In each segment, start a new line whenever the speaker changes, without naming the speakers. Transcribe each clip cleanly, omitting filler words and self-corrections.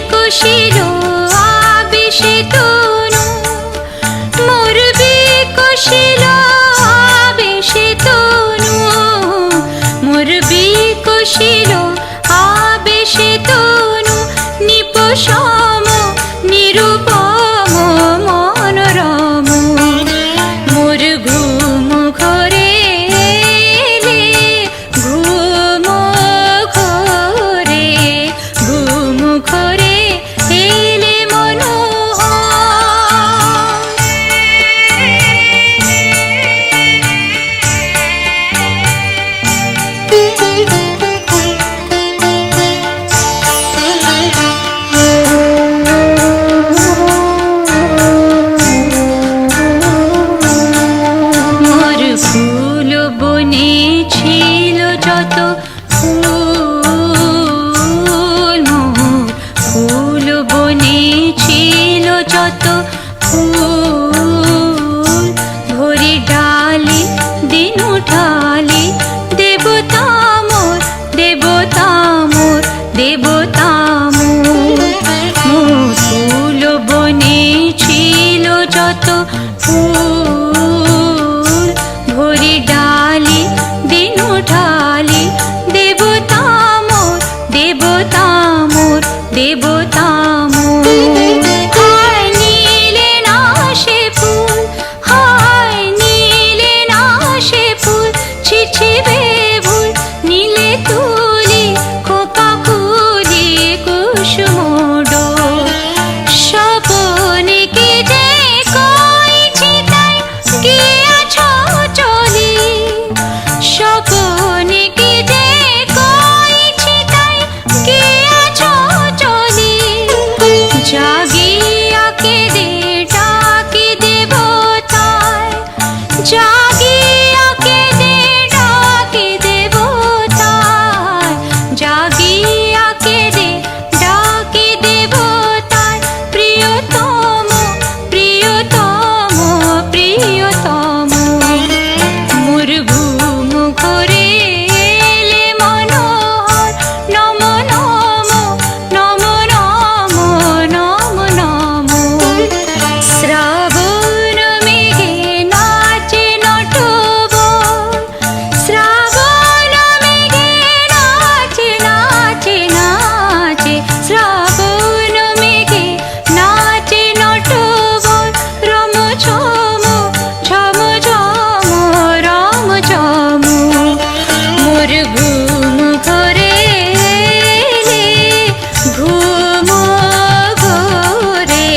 বিকশিল আবেশে তনু, মোর বিকশিল আবেশে তনু, মোর বিকশিল আবেশে তনু, নিপসম নিরূপম মনোরম, মোর ঘুম ঘরে এলে, ঘুম ঘরে, ঘুম ঘরে এলে মোর ফুল বনে ছিল যত ফুল, মোর ফুল বনে ছিল যত ফুল, ভরি ডালি দিন উঠালি, দেবতা মোর, দেবতা মোর, দেবতা মোর, মোর ফুল বনে ছিল যত ফুল, ভরি ডালি দিন উঠালি, দেবতা মোর, দেবতা মোর, দেবতা মোর। হায় নীলে না সে ফুল, হায় নীলে না সে ফুল, ছিছিবে ভুল নীলে তুলি, খোপা খুলি কুসুম ডোল, স্বপনে কে যে কইছি তাই গিয়াছ চলি, স্বপনে কে যে কইছি তাই গিয়াছ চলি, জাগিয়া কেঁদে ডাকি দেবতায়, জাগিয়া কেঁদে ডাকি দেবতায়, জাগিয়া কেঁদে ডাকি দেবতায়, প্রিয়তম প্রিয়তম প্রিয়তম, মোর ঘুম ঘরে এলে মনোহর, নম নম নম নম নম নম, শ্রাবণ মেঘে নাচে নটবর, শ্রাবণ মেঘে নাচে নাচে নাচে, শ্রাবণ মেঘে নাচে নটবর, রম ঝম ঝম ঝম রম ঝম, মোর ঘুম ঘরে এলে, ঘুম ঘরে,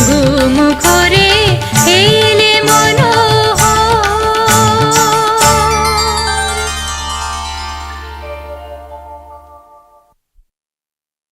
ঘুম ঘরে